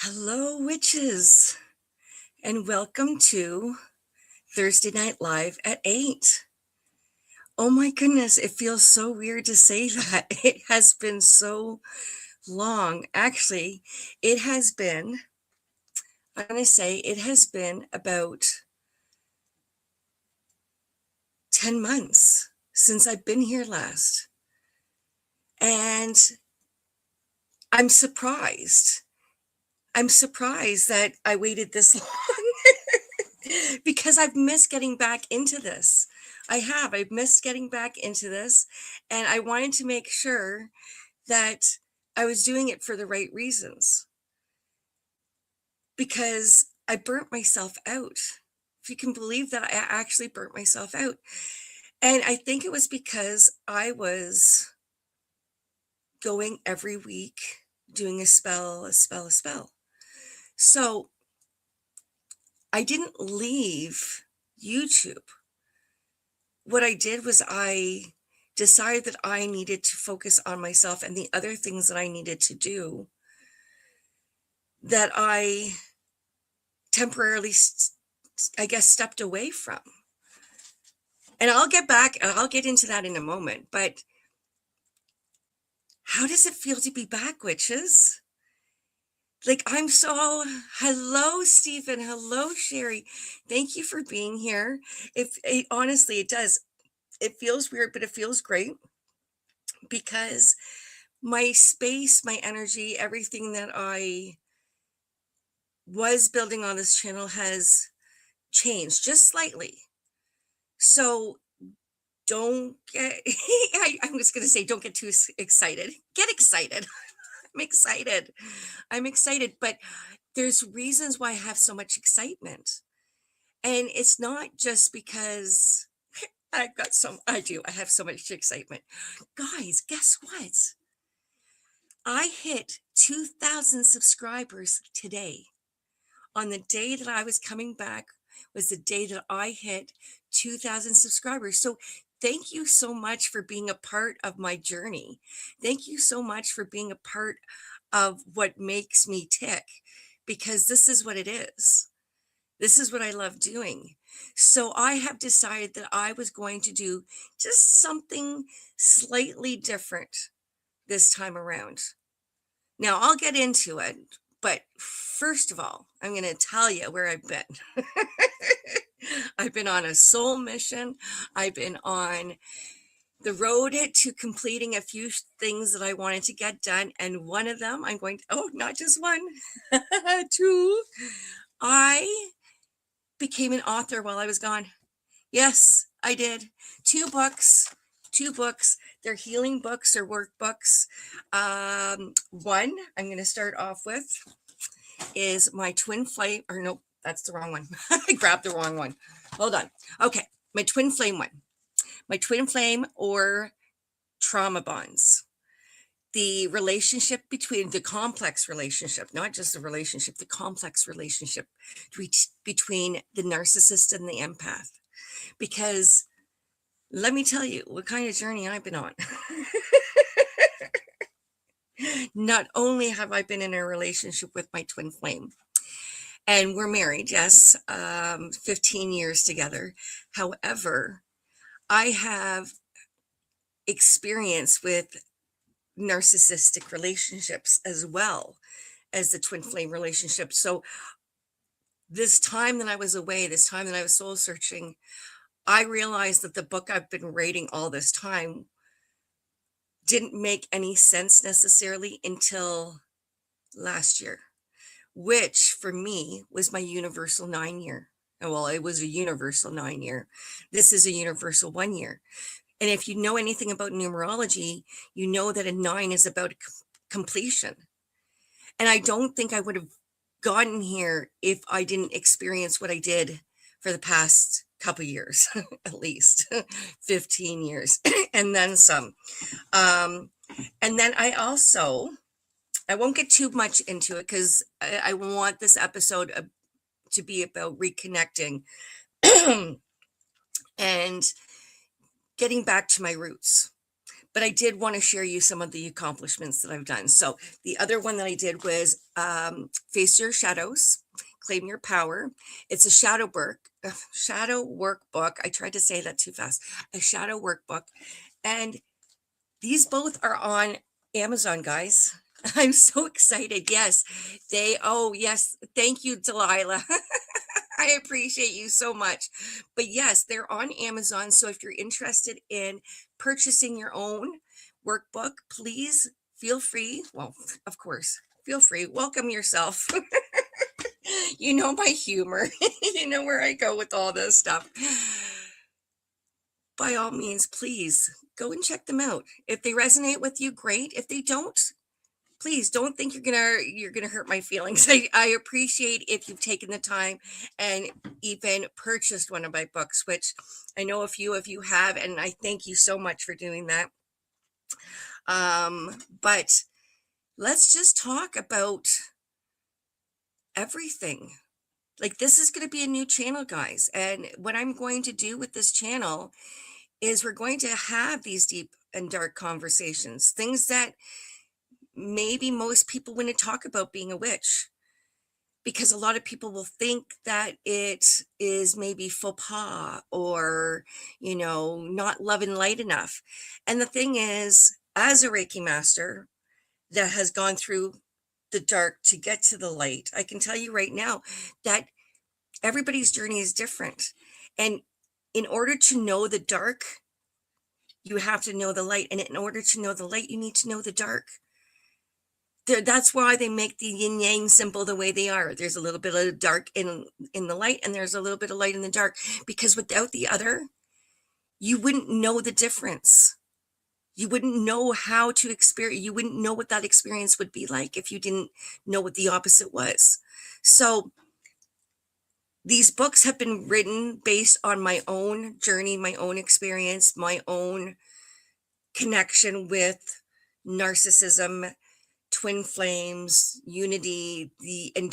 Hello, witches, and welcome to Thursday Night Live at 8. Oh my goodness, it feels so weird to say that. It has been so long. Actually, it has been, I'm going to say it has been about 10 months since I've been here last. And I'm surprised. I'm surprised that I waited this long because I've missed getting back into this. I've missed getting back into this. And I wanted to make sure that I was doing it for the right reasons because I burnt myself out. If you can believe that, I actually burnt myself out. And I think it was because I was going every week doing a spell. So I didn't leave YouTube. What I did was I decided that I needed to focus on myself and the other things that I needed to do that I temporarily, I guess, stepped away from. And I'll get back and I'll get into that in a moment. But how does it feel to be back, witches? Like, hello, Stephen. Hello, Sherry. Thank you for being here. Honestly, it does. It feels weird, but it feels great because my space, my energy, everything that I was building on this channel has changed just slightly. So don't get, I'm just going to say, don't get too excited. Get excited. I'm excited, but there's reasons why I have so much excitement. And it's not just because I have so much excitement. Guys, guess what? I hit 2,000 subscribers today. On the day that I was coming back was the day that I hit 2,000 subscribers. So thank you so much for being a part of my journey. Thank you so much for being a part of what makes me tick, because this is what it is. This is what I love doing. So I have decided that I was going to do just something slightly different this time around. Now I'll get into it, but first of all, I'm going to tell you where I've been. I've been on a soul mission. I've been on the road to completing a few things that I wanted to get done. And one of them, not just one, two. I became an author while I was gone. Yes, I did. Two books. They're healing books or workbooks. One I'm going to start off with is my twin flame, or no, that's the wrong one. I grabbed the wrong one. Hold on. Okay, my twin flame one. My twin flame or trauma bonds. The relationship between the complex relationship, not just the relationship, the complex relationship between the narcissist and the empath. Because let me tell you what kind of journey I've been on. Not only have I been in a relationship with my twin flame, and we're married, yes, 15 years together. However, I have experience with narcissistic relationships as well as the twin flame relationship. So this time that I was away, this time that I was soul searching, I realized that the book I've been writing all this time didn't make any sense necessarily until last year, which for me was my universal 9-year. Well, it was a universal 9-year. This is a universal 1-year. And if you know anything about numerology, you know that a 9 is about completion. And I don't think I would have gotten here if I didn't experience what I did for the past couple years, at least 15 years, and then some. And then I won't get too much into it because I want this episode to be about reconnecting and getting back to my roots. but I did want to share you some of the accomplishments that I've done. So the other one that I did was Face Your Shadows, Claim Your Power. It's a shadow workbook. I tried to say that too fast. A shadow workbook. And these both are on Amazon, guys. I'm so excited. Yes, yes. Thank you, Delilah. I appreciate you so much. But yes, they're on Amazon. So if you're interested in purchasing your own workbook, please feel free. Well, of course, feel free. Welcome yourself. You know my humor. You know where I go with all this stuff. By all means, please go and check them out. If they resonate with you, great. If they don't, please don't think you're gonna hurt my feelings. I appreciate if you've taken the time and even purchased one of my books, which I know a few of you have, and I thank you so much for doing that. But let's just talk about everything. Like, this is going to be a new channel, guys, and what I'm going to do with this channel is we're going to have these deep and dark conversations, things that maybe most people wouldn't talk about being a witch, because a lot of people will think that it is maybe faux pas or, not love and light enough. And the thing is, as a Reiki master that has gone through the dark to get to the light, I can tell you right now that everybody's journey is different. And in order to know the dark, you have to know the light. And in order to know the light, you need to know the dark. That's why they make the yin yang symbol the way they are. There's a little bit of dark in the light, and there's a little bit of light in the dark, because without the other, you wouldn't know the difference. You wouldn't know how to experience. You wouldn't know what that experience would be like if you didn't know what the opposite was. So these books have been written based on my own journey, my own experience, my own connection with narcissism, twin flames, unity, and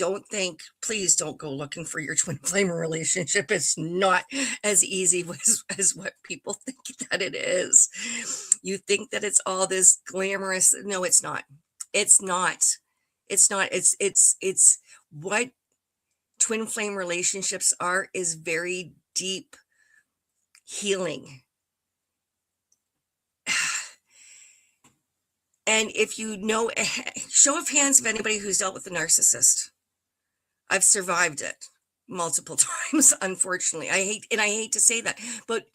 please don't go looking for your twin flame relationship. It's not as easy as what people think that it is. You think that it's all this glamorous. No, it's not. It's not. It's what twin flame relationships is very deep healing. And if you know, show of hands of anybody who's dealt with a narcissist. I've survived it multiple times, unfortunately. I hate to say that, but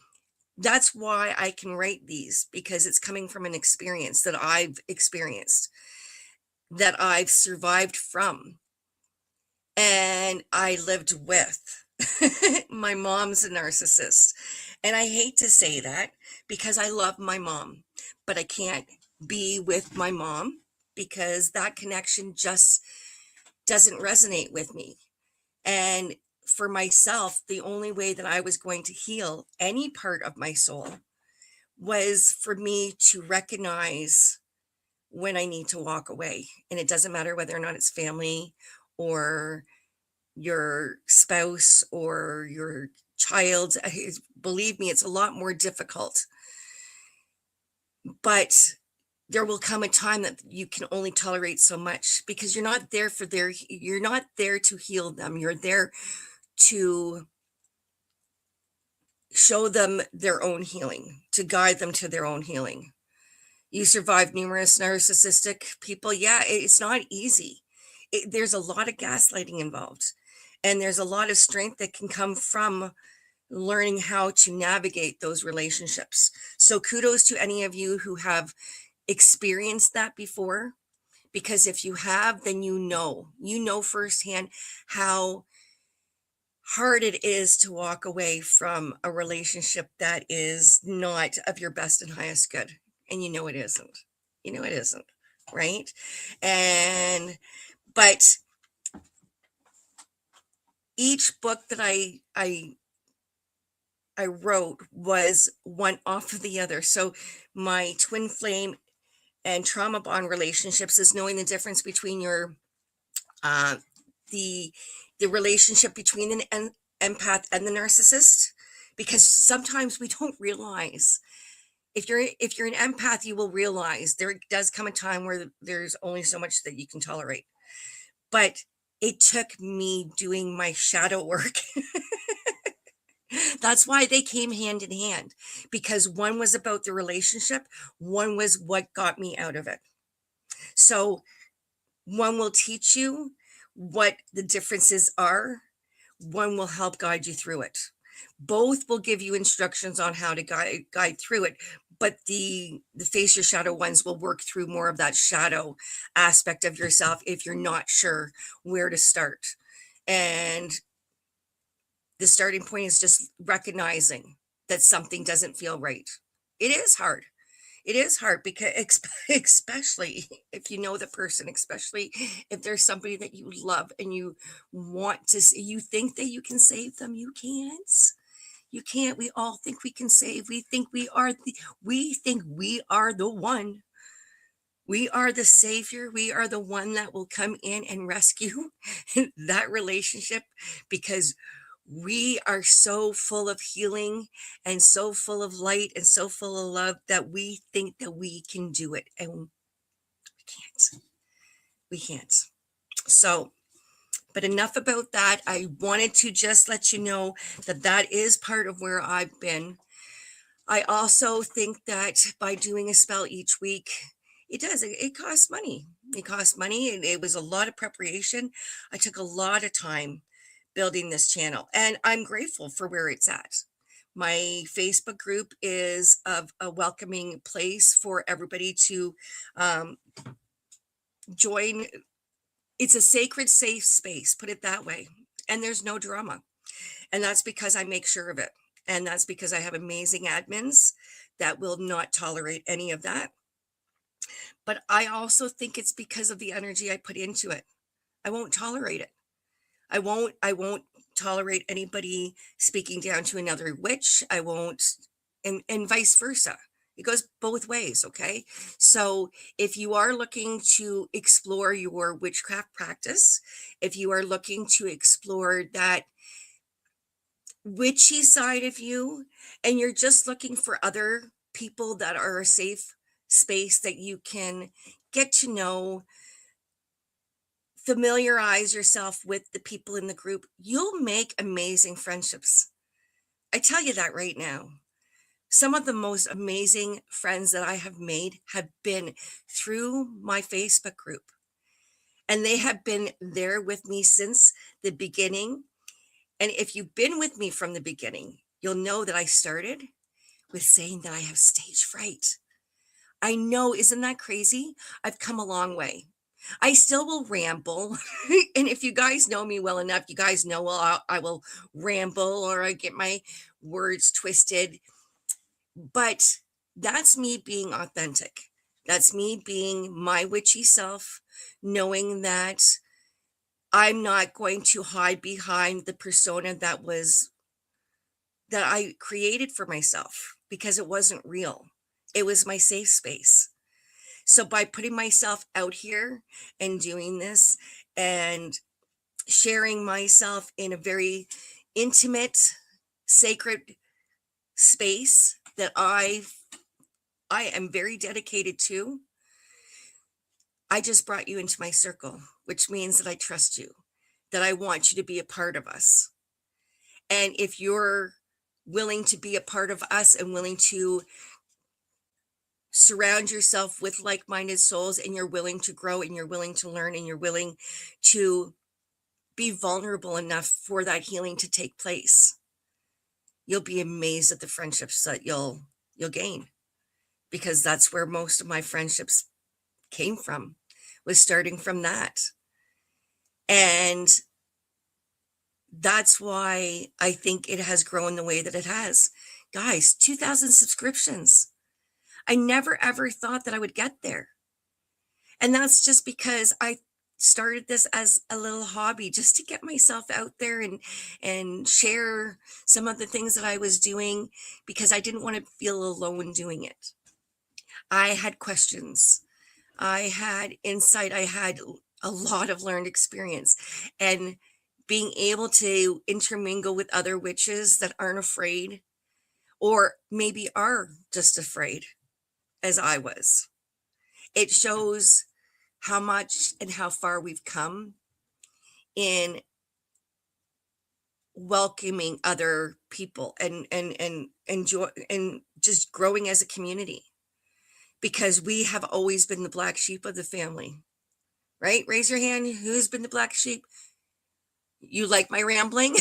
that's why I can write these, because it's coming from an experience that I've experienced, that I've survived from, and I lived with. My mom's a narcissist, and I hate to say that because I love my mom, but I can't be with my mom because that connection just doesn't resonate with me. And for myself, the only way that I was going to heal any part of my soul was for me to recognize when I need to walk away. And it doesn't matter whether or not it's family or your spouse or your child. Believe me, it's a lot more difficult. But there will come a time that you can only tolerate so much, because you're not there to heal them. You're there to show them their own healing, to guide them to their own healing. You survived numerous narcissistic people. Yeah, it's not easy. There's a lot of gaslighting involved, and there's a lot of strength that can come from learning how to navigate those relationships. So kudos to any of you who have experienced that before, because if you have, then you know firsthand how hard it is to walk away from a relationship that is not of your best and highest good. And it isn't, right? But each book that I wrote was one off of the other. So my twin flame and trauma bond relationships is knowing the difference between your the relationship between an empath and the narcissist, because sometimes we don't realize If you're an empath, you will realize there does come a time where there's only so much that you can tolerate. But it took me doing my shadow work. That's why they came hand in hand, because one was about the relationship, one was what got me out of it. So one will teach you what the differences are, one will help guide you through it. Both will give you instructions on how to guide through it, but the face your shadow ones will work through more of that shadow aspect of yourself if you're not sure where to start. And the starting point is just recognizing that something doesn't feel right. It is hard. It is hard because especially if you know the person, especially if there's somebody that you love and you want to you think that you can save them. You can't. You can't. We all think we can save. We think we are the one. We are the savior. We are the one that will come in and rescue that relationship, because we are so full of healing and so full of light and so full of love that we think that we can do it, and we can't. We can't. So, but enough about that. I wanted to just let you know that that is part of where I've been. I also think that by doing a spell each week, it costs money. It costs money, and it was a lot of preparation. I took a lot of time building this channel, and I'm grateful for where it's at. My Facebook group is of a welcoming place for everybody to um, join. It's a sacred, safe space, put it that way. And there's no drama. And that's because I make sure of it. And that's because I have amazing admins that will not tolerate any of that. But I also think it's because of the energy I put into it. I won't tolerate it. I won't tolerate anybody speaking down to another witch. I won't, and vice versa. It goes both ways, okay? So if you are looking to explore your witchcraft practice, if you are looking to explore that witchy side of you, and you're just looking for other people that are a safe space that you can get to know, familiarize yourself with the people in the group, you'll make amazing friendships. I tell you that right now. Some of the most amazing friends that I have made have been through my Facebook group, and they have been there with me since the beginning. And if you've been with me from the beginning, you'll know that I started with saying that I have stage fright. I know, isn't that crazy? I've come a long way. I still will ramble. And if you guys know me well enough, you guys know, well, I will ramble or I get my words twisted. But that's me being authentic. That's me being my witchy self, knowing that I'm not going to hide behind the persona that I created for myself, because it wasn't real. It was my safe space. So by putting myself out here and doing this and sharing myself in a very intimate, sacred space that I am very dedicated to, I just brought you into my circle, which means that I trust you, that I want you to be a part of us. And if you're willing to be a part of us and willing to surround yourself with like-minded souls, and you're willing to grow and you're willing to learn and you're willing to be vulnerable enough for that healing to take place, you'll be amazed at the friendships that you'll gain, because that's where most of my friendships came from, was starting from that. And that's why I think it has grown the way that it has. Guys, 2,000 subscriptions. I never ever thought that I would get there. And that's just because I started this as a little hobby, just to get myself out there and share some of the things that I was doing, because I didn't want to feel alone doing it. I had questions. I had insight. I had a lot of learned experience, and being able to intermingle with other witches that aren't afraid or maybe are just afraid as I was. It shows how much and how far we've come in welcoming other people and enjoy and just growing as a community, because we have always been the black sheep of the family, right? Raise your hand. Who's been the black sheep? You like my rambling?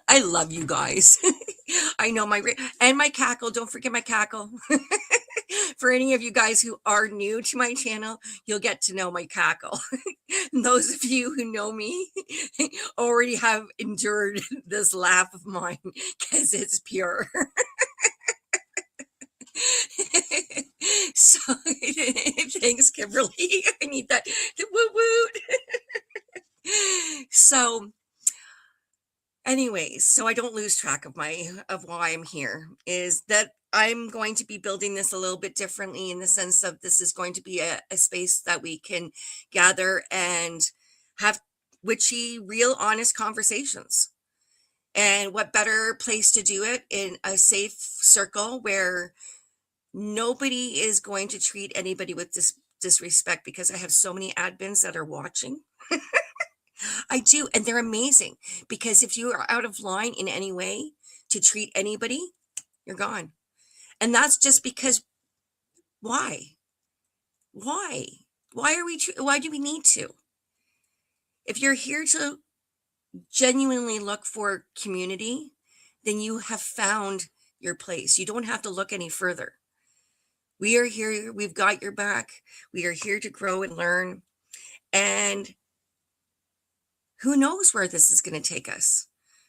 I love you guys. I know and my cackle. Don't forget my cackle. For any of you guys who are new to my channel, you'll get to know my cackle. Those of you who know me already have endured this laugh of mine because it's pure. So thanks, Kimberly. I need that. Woo woo. So anyways, so I don't lose track of why I'm here, is that I'm going to be building this a little bit differently, in the sense of this is going to be a space that we can gather and have witchy, real, honest conversations. And what better place to do it in a safe circle where nobody is going to treat anybody with disrespect, because I have so many admins that are watching. I do, and they're amazing, because if you are out of line in any way to treat anybody, you're gone. And that's just because why? Why? Why do we need to? If you're here to genuinely look for community, then you have found your place. You don't have to look any further. We are here, we've got your back. We are here to grow and learn. And who knows where this is going to take us?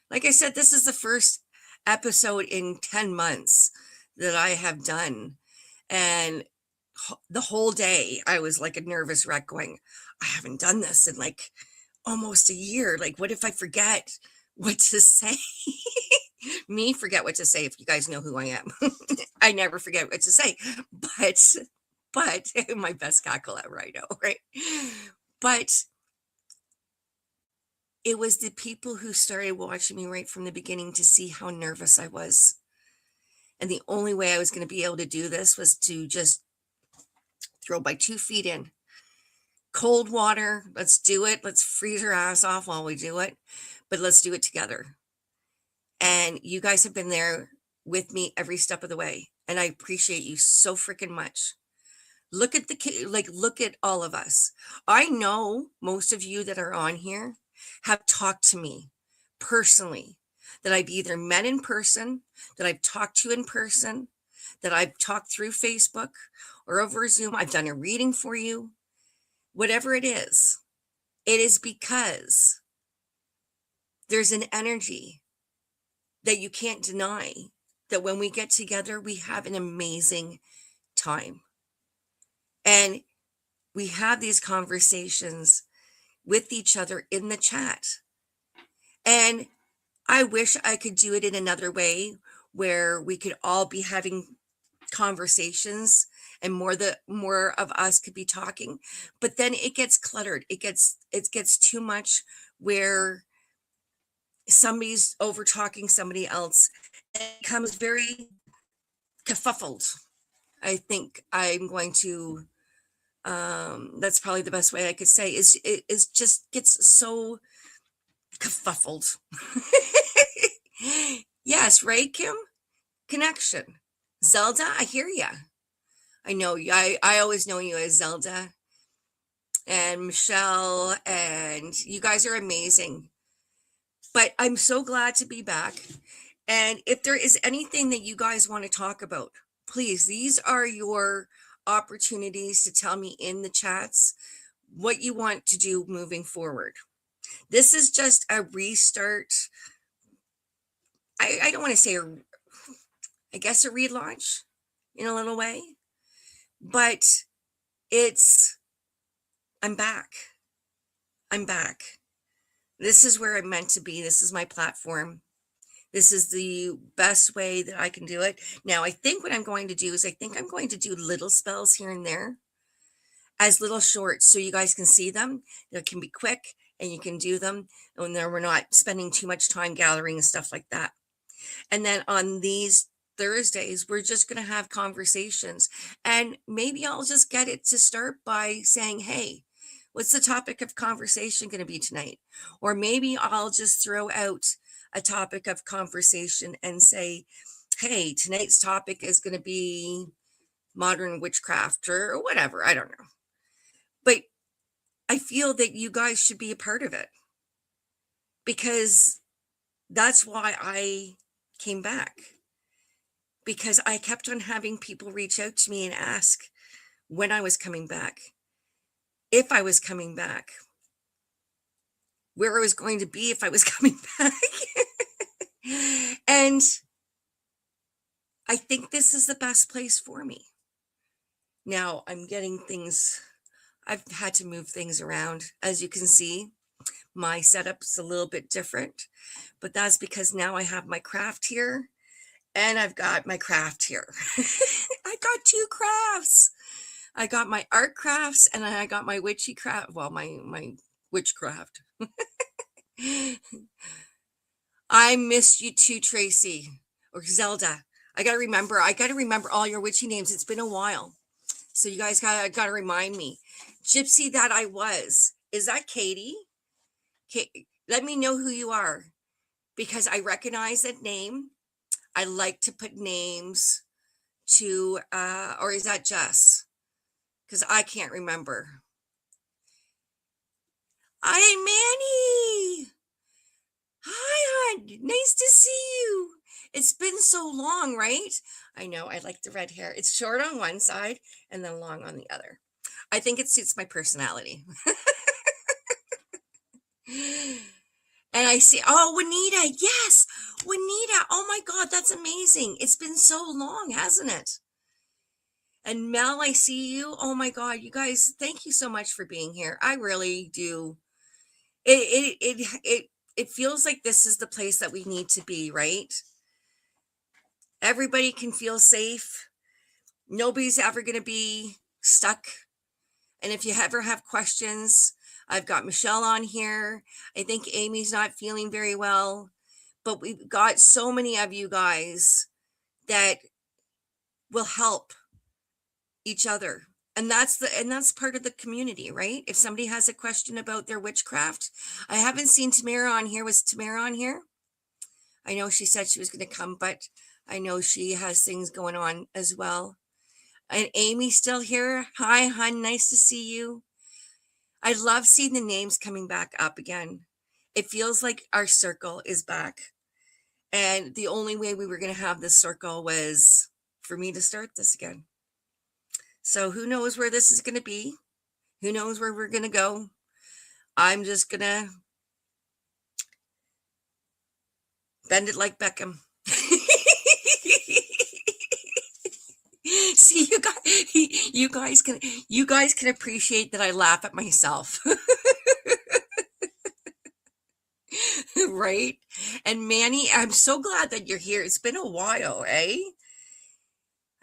Like I said, this is the first episode in 10 months that I have done. And the whole day I was like a nervous wreck going, I haven't done this in like almost a year. Like, what if I forget what to say? Me forget what to say, if you guys know who I am. I never forget what to say. But my best cackle ever, I know, right? But it was the people who started watching me right from the beginning to see how nervous I was. And the only way I was going to be able to do this was to just throw my 2 feet in. Cold water, let's do it. Let's freeze our ass off while we do it. But let's do it together. And you guys have been there with me every step of the way. And I appreciate you so freaking much. Look at look at all of us. I know most of you that are on here have talked to me personally, that I've either met in person, that I've talked to in person, that I've talked through Facebook or over Zoom. I've done a reading for you. Whatever it is because there's an energy that you can't deny, that when we get together, we have an amazing time. And we have these conversations with each other in the chat. And I wish I could do it in another way, where we could all be having conversations and more of us could be talking. But then it gets cluttered. It gets too much, where somebody's over talking somebody else, and it becomes very kerfuffled. I think I'm going to that's probably the best way I could say, is it just gets so kerfuffled. Yes, right, Kim? Connection. Zelda, I hear ya. I know you. I always know you as Zelda and Michelle, and you guys are amazing. But I'm so glad to be back. And if there is anything that you guys want to talk about, please, these are your opportunities to tell me in the chats what you want to do moving forward. This is just a restart. I don't want to say I guess a relaunch in a little way, but I'm back. I'm back. This is where I'm meant to be. This is my platform. This is the best way that I can do it. Now, I think what I'm going to do is I'm going to do little spells here and there as little shorts, so you guys can see them. They can be quick and you can do them when we're not spending too much time gathering and stuff like that. And then on these Thursdays, we're just going to have conversations. And maybe I'll just get it to start by saying, hey, what's the topic of conversation going to be tonight? Or maybe I'll just throw out a topic of conversation and say, hey, tonight's topic is going to be modern witchcraft or whatever. I don't know. But I feel that you guys should be a part of it, because that's why I came back, because I kept on having people reach out to me and ask when I was coming back, if I was coming back, where I was going to be if I was coming back. And I think this is the best place for me. Now I'm getting things, I've had to move things around. As you can see, my setup's a little bit different, but that's because now I have my craft here and I've got my craft here. I got two crafts. I got my art crafts and I got my witchy craft. Well, my witchcraft. I missed you too, Tracy or Zelda. I gotta remember all your witchy names. It's been a while. So you guys gotta remind me. Gypsy that I was. Is that Katie? Let me know who you are, because I recognize that name. I like to put names to, or is that Jess? Because I can't remember. Hi, Manny. Hi, hon. Nice to see you. It's been so long, right? I know. I like the red hair. It's short on one side and then long on the other. I think it suits my personality. And I see, oh, Juanita. Yes, Juanita. Oh my God, that's amazing. It's been so long, hasn't it? And Mel, I see you. Oh my God, you guys, thank you so much for being here. I really do. It feels like this is the place that we need to be, right? Everybody can feel safe. Nobody's ever going to be stuck. And if you ever have questions, I've got Michelle on here. I think Amy's not feeling very well, but we've got so many of you guys that will help each other. And that's part of the community, right? If somebody has a question about their witchcraft, I haven't seen Tamara on here. Was Tamara on here? I know she said she was going to come, but I know she has things going on as well. And Amy's still here. Hi, hon. Nice to see you. I love seeing the names coming back up again. It feels like our circle is back. And the only way we were going to have this circle was for me to start this again. So who knows where this is going to be? Who knows where we're going to go? I'm just going to bend it like Beckham. See, you guys can appreciate that I laugh at myself. Right? And Manny, I'm so glad that you're here. It's been a while, eh?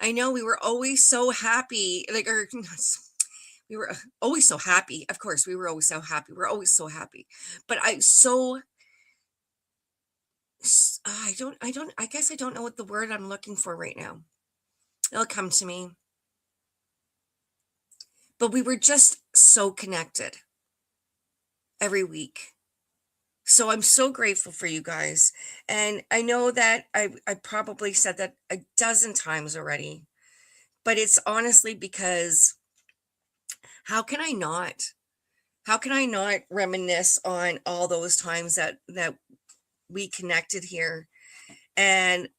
I know we were always so happy, we were always so happy. Of course, we were always so happy. We're always so happy. But I guess I don't know what the word I'm looking for right now. It'll come to me. But we were just so connected every week. So I'm so grateful for you guys. And I know that I probably said that a dozen times already, but it's honestly because how can I not reminisce on all those times that we connected here? And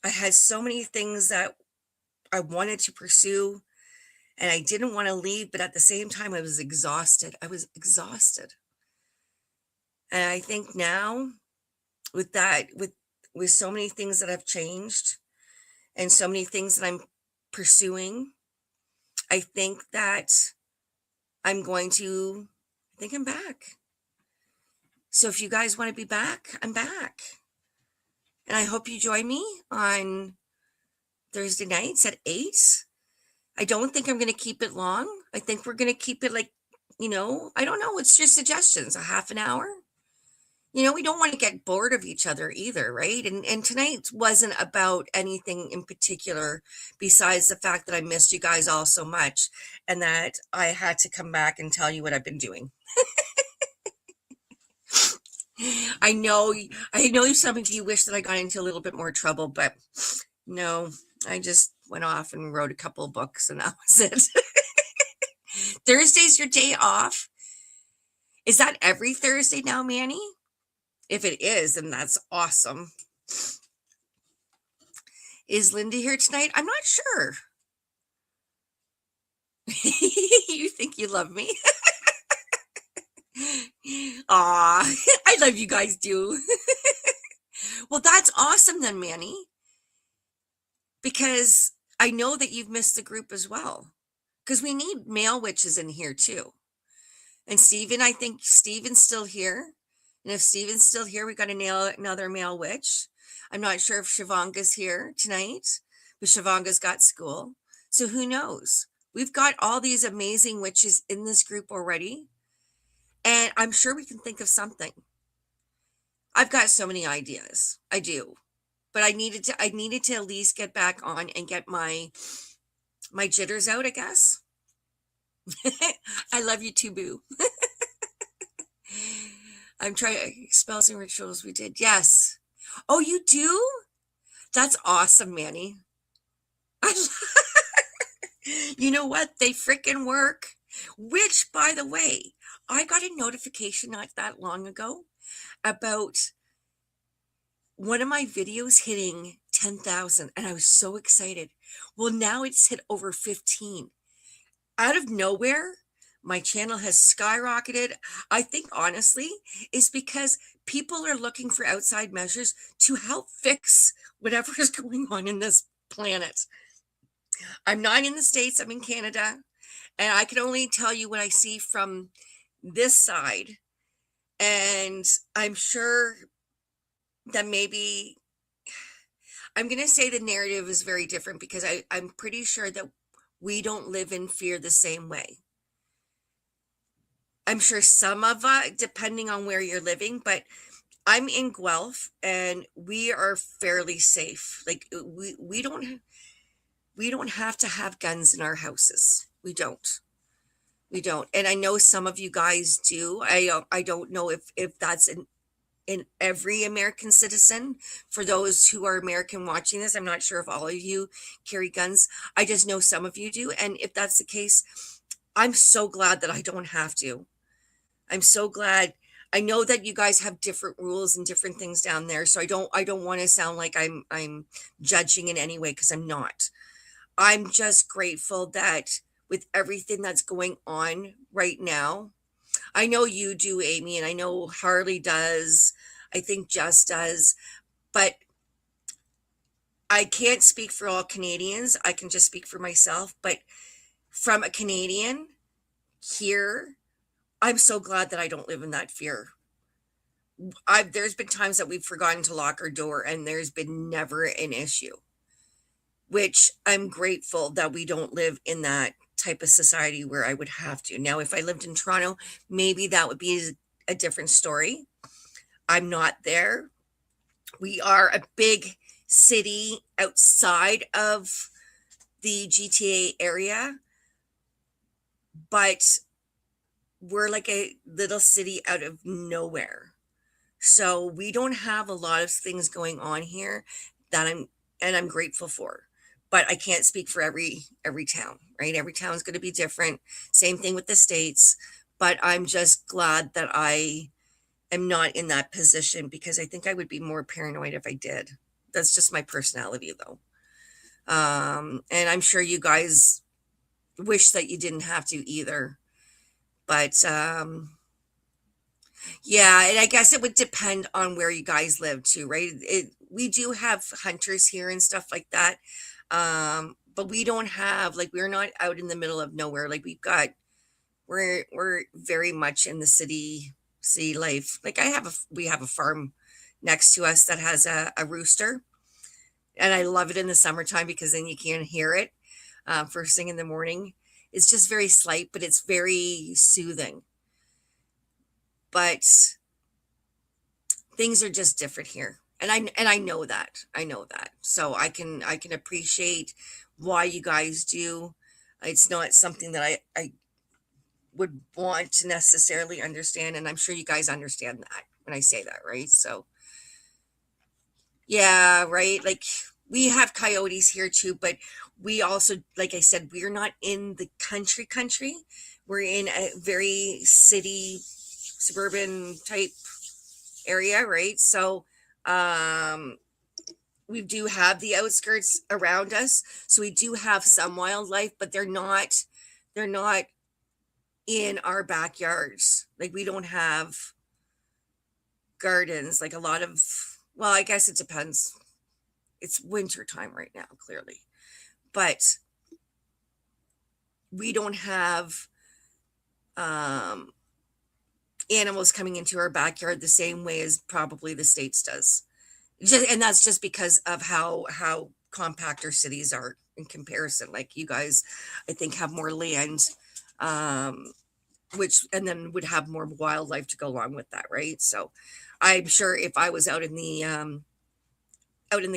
I had so many things that I wanted to pursue and I didn't want to leave, but at the same time I was exhausted. And I think now with so many things that have changed and so many things that I'm pursuing, I think that I'm back. So if you guys want to be back, I'm back. And I hope you join me on Thursday nights at 8. I don't think I'm going to keep it long. I think we're going to keep it like I don't know. It's just suggestions, a half an hour. We don't want to get bored of each other either, right? And tonight wasn't about anything in particular besides the fact that I missed you guys all so much and that I had to come back and tell you what I've been doing. I know some of you wish that I got into a little bit more trouble, but no, I just went off and wrote a couple of books and that was it. Thursday's your day off. Is that every Thursday now, Manny? If it is, then that's awesome. Is Linda here tonight? I'm not sure. You think you love me? Aw, I love you guys too. Well, that's awesome then, Manny, because I know that you've missed the group as well, because we need male witches in here too. And Steven, I think Steven's still here. And if Steven's still here, we got to nail another male witch. I'm not sure if Shivanga's here tonight, but Shivanga's got school. So who knows? We've got all these amazing witches in this group already. And I'm sure we can think of something. I've got so many ideas. I do. But I needed to at least get back on and get my jitters out, I guess. I love you too, boo. I'm trying spells and rituals we did. Yes. Oh, you do? That's awesome, Manny. You know what? They freaking work. Which, by the way, I got a notification not that long ago about one of my videos hitting 10,000, and I was so excited. Well, now it's hit over 15. Out of nowhere, my channel has skyrocketed. I think honestly, it's because people are looking for outside measures to help fix whatever is going on in this planet. I'm not in the States, I'm in Canada, and I can only tell you what I see from this side. And I'm sure that maybe I'm going to say the narrative is very different because I'm pretty sure that we don't live in fear the same way. I'm sure some of us, depending on where you're living, but I'm in Guelph and we are fairly safe. Like we don't have to have guns in our houses. We don't. And I know some of you guys do. I don't know if that's in every American citizen. For those who are American watching this, I'm not sure if all of you carry guns. I just know some of you do. And if that's the case, I'm so glad that I don't have to. I'm so glad. I know that you guys have different rules and different things down there. So I don't want to sound like I'm judging in any way, because I'm not. I'm just grateful that with everything that's going on right now, I know you do, Amy, and I know Harley does. I think Jess does, but I can't speak for all Canadians. I can just speak for myself. But from a Canadian here, I'm so glad that I don't live in that fear. There's been times that we've forgotten to lock our door, and there's been never an issue, which I'm grateful that we don't live in that type of society where I would have to. Now, if I lived in Toronto, maybe that would be a different story. I'm not there. We are a big city outside of the GTA area, but we're like a little city out of nowhere. So we don't have a lot of things going on here that I'm grateful for. But I can't speak for every town, right? Every town is going to be different. Same thing with the States. But I'm just glad that I am not in that position, because I think I would be more paranoid if I did. That's just my personality, though. And I'm sure you guys wish that you didn't have to either. But yeah, and I guess it would depend on where you guys live too, right? We do have hunters here and stuff like that. But we don't have, like, we're not out in the middle of nowhere. Like, we're very much in the city life. Like, we have a farm next to us that has a rooster, and I love it in the summertime because then you can't hear it first thing in the morning. It's just very slight, but it's very soothing. But things are just different here. And I know that. I know that. So I can appreciate why you guys do. It's not something that I would want to necessarily understand, and I'm sure you guys understand that when I say that, right? So yeah, right. Like we have coyotes here too, but we also, like I said, we're not in the country. We're in a very city, suburban type area, right? So um we do have the outskirts around us. So we do have some wildlife, but they're not in our backyards. Like we don't have gardens like a lot of, well, I guess it depends. It's winter time right now, clearly. But we don't have um animals coming into our backyard the same way as probably the States does. And that's just because of how compact our cities are in comparison. Like you guys, I think, have more land, um, which and then would have more wildlife to go along with that, right? So, I'm sure if I was out in the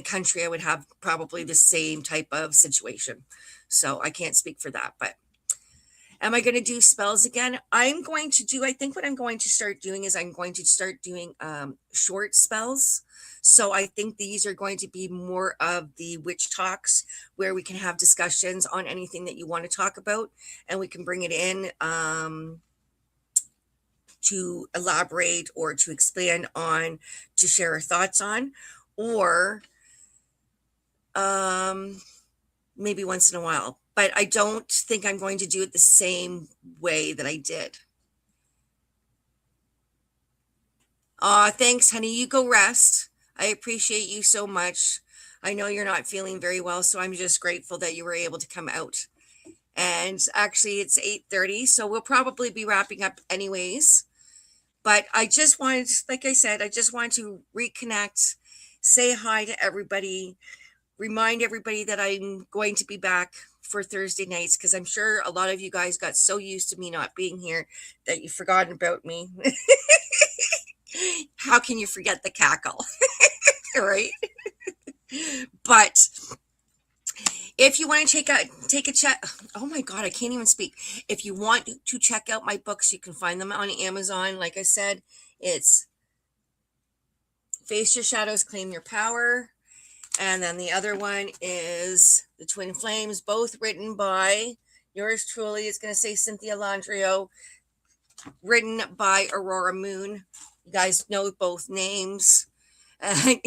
country, I would have probably the same type of situation. So I can't speak for that, but am I going to do spells again? I think what I'm going to start doing is I'm going to start doing short spells. So I think these are going to be more of the witch talks where we can have discussions on anything that you want to talk about and we can bring it in to elaborate or to expand on, to share our thoughts on, or um, maybe once in a while. But I don't think I'm going to do it the same way that I did. Thanks, honey. You go rest. I appreciate you so much. I know you're not feeling very well, so I'm just grateful that you were able to come out. And actually, it's 8:30, so we'll probably be wrapping up anyways. But I just wanted, like I said, I just wanted to reconnect, say hi to everybody, remind everybody that I'm going to be back for Thursday nights because I'm sure a lot of you guys got so used to me not being here that you've forgotten about me. How can you forget the cackle? Right? But if you want to take a check, oh my god, I can't even speak. If you want to check out my books, you can find them on Amazon. Like I said, it's Face Your Shadows, Claim Your Power. And then the other one is The Twin Flames, both written by yours truly. It's going to say Cynthia Landrio, written by Aurora Moon. You guys know both names. Like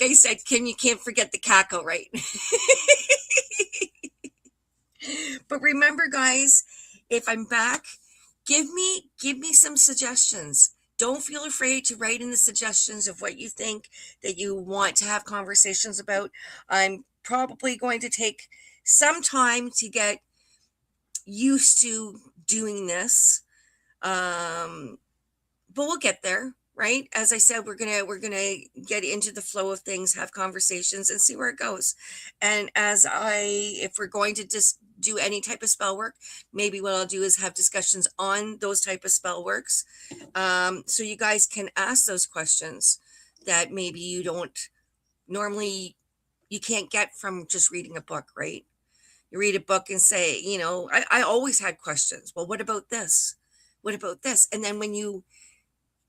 I said, Kim, you can't forget the cackle, right? But remember, guys, if I'm back, give me some suggestions. Don't feel afraid to write in the suggestions of what you think that you want to have conversations about. I'm probably going to take some time to get used to doing this. But we'll get there, right? As I said, we're gonna get into the flow of things, have conversations, and see where it goes. And if we're going to just do any type of spell work, maybe what I'll do is have discussions on those type of spell works, so you guys can ask those questions that maybe you don't normally, you can't get from just reading a book, right? You read a book and say, I always had questions. Well, what about this? What about this? And then when you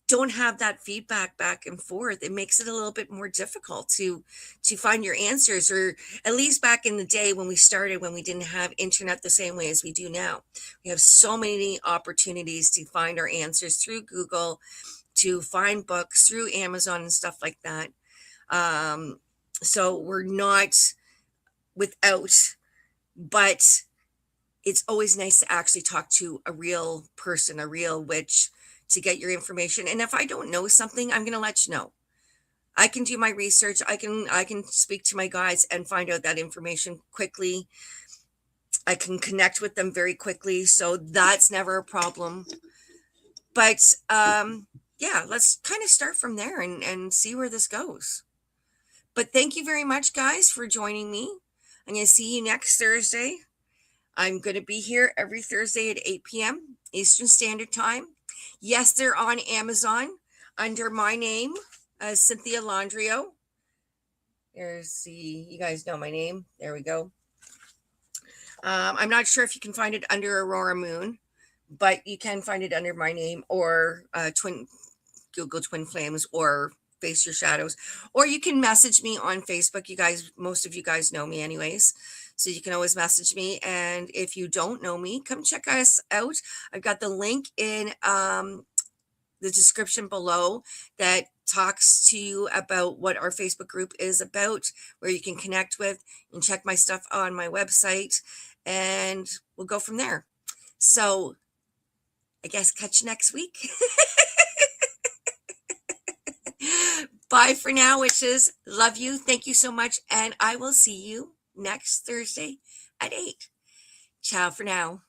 don't have that feedback back and forth, it makes it a little bit more difficult to find your answers. Or at least back in the day when we started, when we didn't have internet the same way as we do now, we have so many opportunities to find our answers through Google, to find books through Amazon and stuff like that. So we're not without, but it's always nice to actually talk to a real person, a real witch, to get your information. And if I don't know something, I'm going to let you know. I can do my research. I can speak to my guides and find out that information quickly. I can connect with them very quickly, so that's never a problem. But yeah, let's kind of start from there and see where this goes. But thank you very much, guys, for joining me. I'm going to see you next Thursday. I'm going to be here every Thursday at 8 p.m. Eastern Standard Time. Yes, they're on Amazon under my name, Cynthia Landrio. There's you guys know my name. There we go. I'm not sure if you can find it under Aurora Moon, but you can find it under my name or Google Twin Flames or Face Your Shadows, or you can message me on Facebook. You guys, most of you guys know me anyways, so you can always message me. And if you don't know me, come check us out. I've got the link in the description below that talks to you about what our Facebook group is about, where you can connect with and check my stuff on my website, and we'll go from there. So I guess catch you next week. Bye for now, witches. Love you. Thank you so much. And I will see you next Thursday at 8. Ciao for now.